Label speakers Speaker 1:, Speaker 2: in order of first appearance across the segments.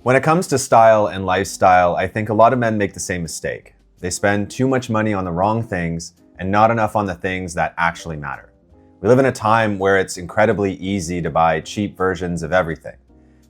Speaker 1: When it comes to style and lifestyle, I think a lot of men make the same mistake. They spend too much money on the wrong things and not enough on the things that actually matter. We live in a time where it's incredibly easy to buy cheap versions of everything,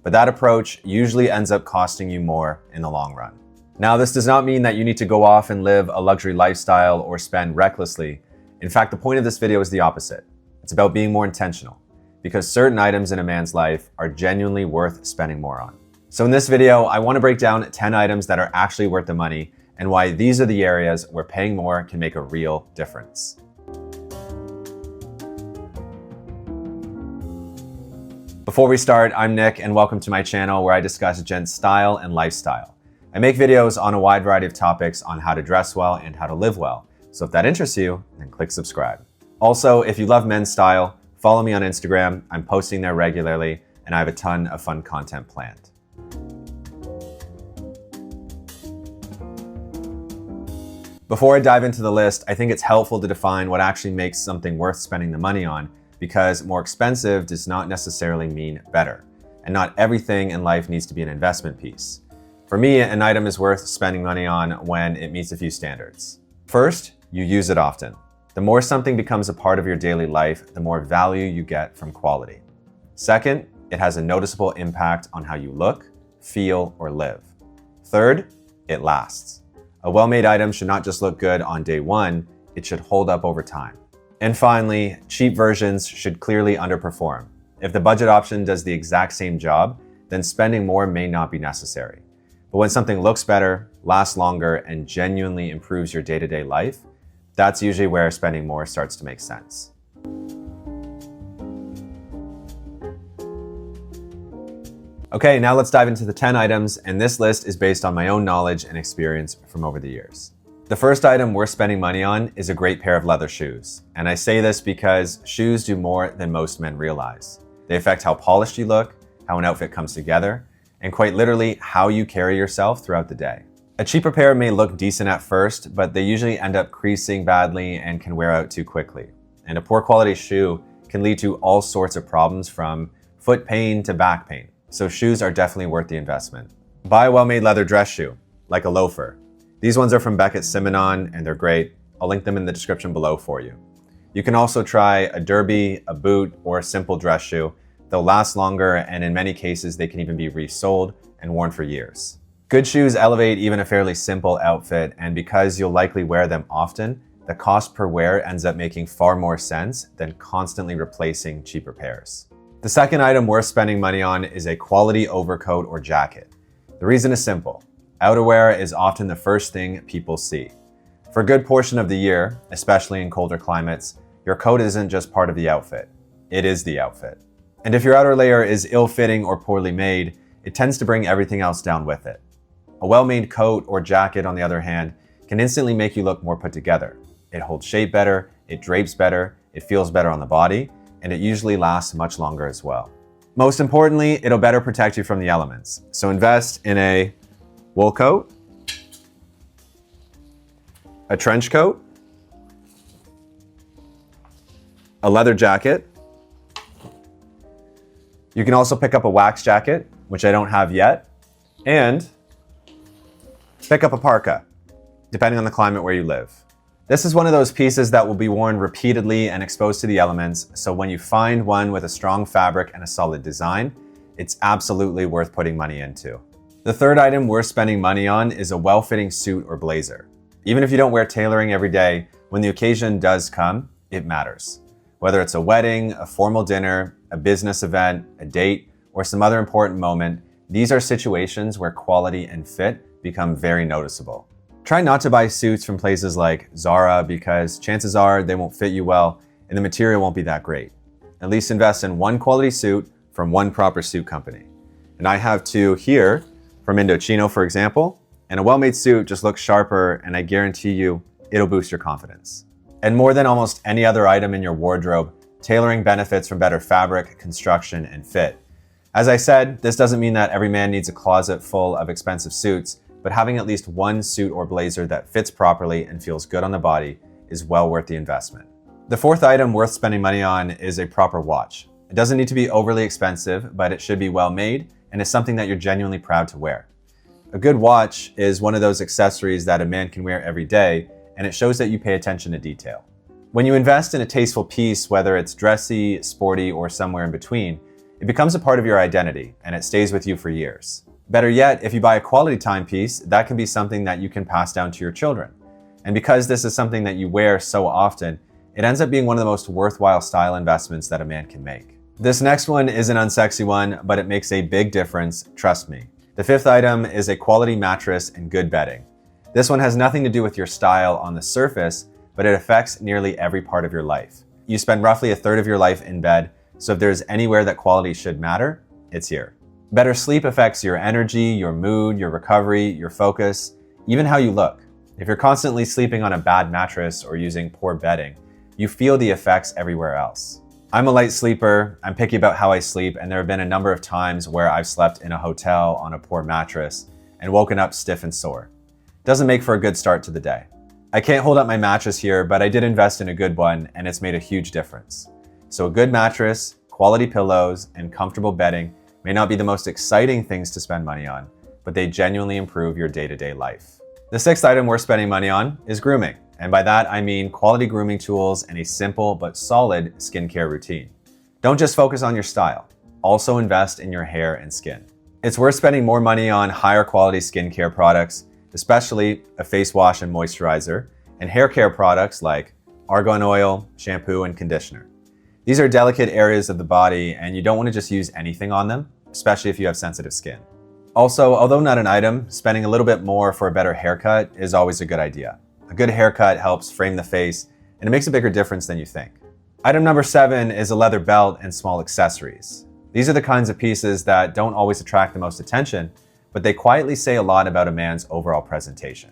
Speaker 1: but that approach usually ends up costing you more in the long run. Now, this does not mean that you need to go off and live a luxury lifestyle or spend recklessly. In fact, the point of this video is the opposite. It's about being more intentional, because certain items in a man's life are genuinely worth spending more on. So in this video, I want to break down 10 items that are actually worth the money and why these are the areas where paying more can make a real difference. Before we start, I'm Nick and welcome to my channel where I discuss gents' style and lifestyle. I make videos on a wide variety of topics on how to dress well and how to live well. So if that interests you, then click subscribe. Also, if you love men's style, follow me on Instagram. I'm posting there regularly and I have a ton of fun content planned. Before I dive into the list, I think it's helpful to define what actually makes something worth spending the money on, because more expensive does not necessarily mean better. And not everything in life needs to be an investment piece. For me, an item is worth spending money on when it meets a few standards. First, you use it often. The more something becomes a part of your daily life, the more value you get from quality. Second, it has a noticeable impact on how you look, feel, or live. Third, it lasts. A well-made item should not just look good on day one, it should hold up over time. And finally, cheap versions should clearly underperform. If the budget option does the exact same job, then spending more may not be necessary. But when something looks better, lasts longer, and genuinely improves your day-to-day life, that's usually where spending more starts to make sense. Okay, now let's dive into the 10 items, and this list is based on my own knowledge and experience from over the years. The first item worth spending money on is a great pair of leather shoes. And I say this because shoes do more than most men realize. They affect how polished you look, how an outfit comes together, and quite literally how you carry yourself throughout the day. A cheaper pair may look decent at first, but they usually end up creasing badly and can wear out too quickly. And a poor quality shoe can lead to all sorts of problems, from foot pain to back pain. So shoes are definitely worth the investment. Buy a well-made leather dress shoe, like a loafer. These ones are from Beckett Simonon and they're great. I'll link them in the description below for you. You can also try a derby, a boot, or a simple dress shoe. They'll last longer, and in many cases, they can even be resold and worn for years. Good shoes elevate even a fairly simple outfit, and because you'll likely wear them often, the cost per wear ends up making far more sense than constantly replacing cheaper pairs. The second item worth spending money on is a quality overcoat or jacket. The reason is simple. Outerwear is often the first thing people see. For a good portion of the year, especially in colder climates, your coat isn't just part of the outfit. It is the outfit. And if your outer layer is ill-fitting or poorly made, it tends to bring everything else down with it. A well-made coat or jacket, on the other hand, can instantly make you look more put together. It holds shape better, it drapes better, it feels better on the body, and it usually lasts much longer as well. Most importantly, it'll better protect you from the elements. So invest in a wool coat, a trench coat, a leather jacket. You can also pick up a wax jacket, which I don't have yet, and pick up a parka, depending on the climate where you live. This is one of those pieces that will be worn repeatedly and exposed to the elements, so when you find one with a strong fabric and a solid design, it's absolutely worth putting money into. The third item worth spending money on is a well-fitting suit or blazer. Even if you don't wear tailoring every day, when the occasion does come, it matters. Whether it's a wedding, a formal dinner, a business event, a date, or some other important moment, these are situations where quality and fit become very noticeable. Try not to buy suits from places like Zara, because chances are they won't fit you well and the material won't be that great. At least invest in one quality suit from one proper suit company. And I have two here from Indochino, for example, and a well-made suit just looks sharper, and I guarantee you it'll boost your confidence. And more than almost any other item in your wardrobe, tailoring benefits from better fabric, construction, and fit. As I said, this doesn't mean that every man needs a closet full of expensive suits, but having at least one suit or blazer that fits properly and feels good on the body is well worth the investment. The fourth item worth spending money on is a proper watch. It doesn't need to be overly expensive, but it should be well made and is something that you're genuinely proud to wear. A good watch is one of those accessories that a man can wear every day, and it shows that you pay attention to detail. When you invest in a tasteful piece, whether it's dressy, sporty, or somewhere in between, it becomes a part of your identity, and it stays with you for years. Better yet, if you buy a quality timepiece, that can be something that you can pass down to your children. And because this is something that you wear so often, it ends up being one of the most worthwhile style investments that a man can make. This next one is an unsexy one, but it makes a big difference, trust me. The fifth item is a quality mattress and good bedding. This one has nothing to do with your style on the surface, but it affects nearly every part of your life. You spend roughly a third of your life in bed, so if there's anywhere that quality should matter, it's here. Better sleep affects your energy, your mood, your recovery, your focus, even how you look. If you're constantly sleeping on a bad mattress or using poor bedding, you feel the effects everywhere else. I'm a light sleeper, I'm picky about how I sleep, and there have been a number of times where I've slept in a hotel on a poor mattress and woken up stiff and sore. Doesn't make for a good start to the day. I can't hold up my mattress here, but I did invest in a good one, and it's made a huge difference. So a good mattress, quality pillows, and comfortable bedding may not be the most exciting things to spend money on, but they genuinely improve your day-to-day life. The sixth item we're spending money on is grooming. And by that, I mean quality grooming tools and a simple but solid skincare routine. Don't just focus on your style. Also invest in your hair and skin. It's worth spending more money on higher quality skincare products, especially a face wash and moisturizer, and hair care products like argan oil, shampoo, and conditioner. These are delicate areas of the body, and you don't want to just use anything on them, especially if you have sensitive skin. Also, although not an item, spending a little bit more for a better haircut is always a good idea. A good haircut helps frame the face, and it makes a bigger difference than you think. Item number 7 is a leather belt and small accessories. These are the kinds of pieces that don't always attract the most attention, but they quietly say a lot about a man's overall presentation.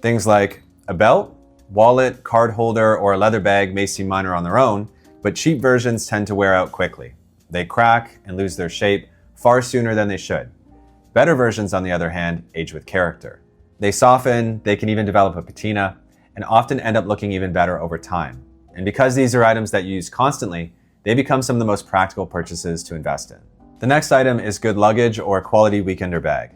Speaker 1: Things like a belt, wallet, card holder, or a leather bag may seem minor on their own, but cheap versions tend to wear out quickly. They crack and lose their shape far sooner than they should. Better versions, on the other hand, age with character. They soften, they can even develop a patina, and often end up looking even better over time. And because these are items that you use constantly, they become some of the most practical purchases to invest in. The next item is good luggage or a quality weekender bag.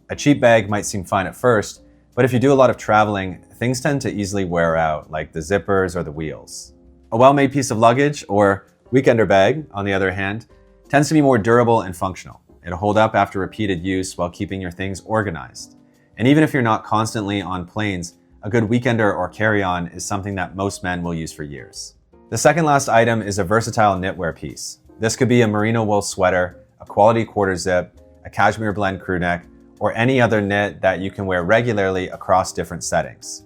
Speaker 1: A cheap bag might seem fine at first, but if you do a lot of traveling, things tend to easily wear out, like the zippers or the wheels. A well-made piece of luggage, or weekender bag, on the other hand, tends to be more durable and functional. It'll hold up after repeated use while keeping your things organized. And even if you're not constantly on planes, a good weekender or carry-on is something that most men will use for years. The second last item is a versatile knitwear piece. This could be a merino wool sweater, a quality quarter zip, a cashmere blend crew neck, or any other knit that you can wear regularly across different settings.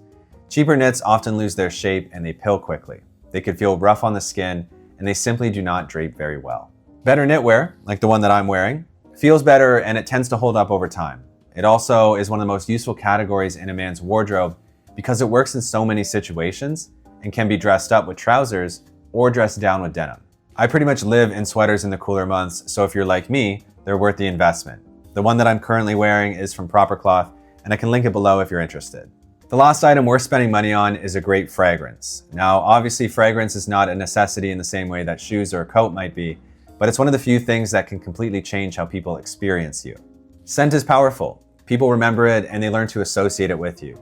Speaker 1: Cheaper knits often lose their shape and they pill quickly. They could feel rough on the skin, and they simply do not drape very well. Better knitwear, like the one that I'm wearing, feels better and it tends to hold up over time. It also is one of the most useful categories in a man's wardrobe because it works in so many situations and can be dressed up with trousers or dressed down with denim. I pretty much live in sweaters in the cooler months, so if you're like me, they're worth the investment. The one that I'm currently wearing is from Proper Cloth, and I can link it below if you're interested. The last item we're spending money on is a great fragrance. Now, obviously fragrance is not a necessity in the same way that shoes or a coat might be, but it's one of the few things that can completely change how people experience you. Scent is powerful. People remember it and they learn to associate it with you.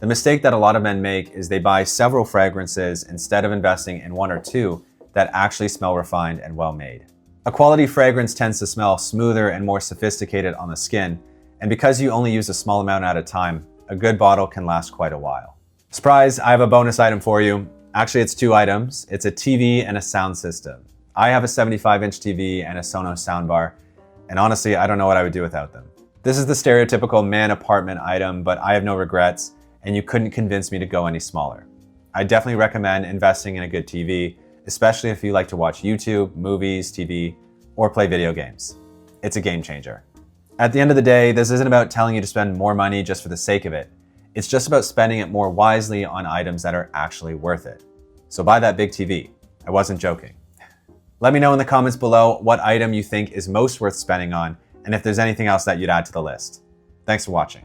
Speaker 1: The mistake that a lot of men make is they buy several fragrances instead of investing in one or two that actually smell refined and well made. A quality fragrance tends to smell smoother and more sophisticated on the skin, and because you only use a small amount at a time, a good bottle can last quite a while. Surprise, I have a bonus item for you. Actually, it's 2 items. It's a TV and a sound system. I have a 75-inch TV and a Sonos soundbar, and honestly, I don't know what I would do without them. This is the stereotypical man apartment item, but I have no regrets, and you couldn't convince me to go any smaller. I definitely recommend investing in a good TV, especially if you like to watch YouTube, movies, TV, or play video games. It's a game changer. At the end of the day, this isn't about telling you to spend more money just for the sake of it. It's just about spending it more wisely on items that are actually worth it. So buy that big TV. I wasn't joking. Let me know in the comments below what item you think is most worth spending on, and if there's anything else that you'd add to the list. Thanks for watching.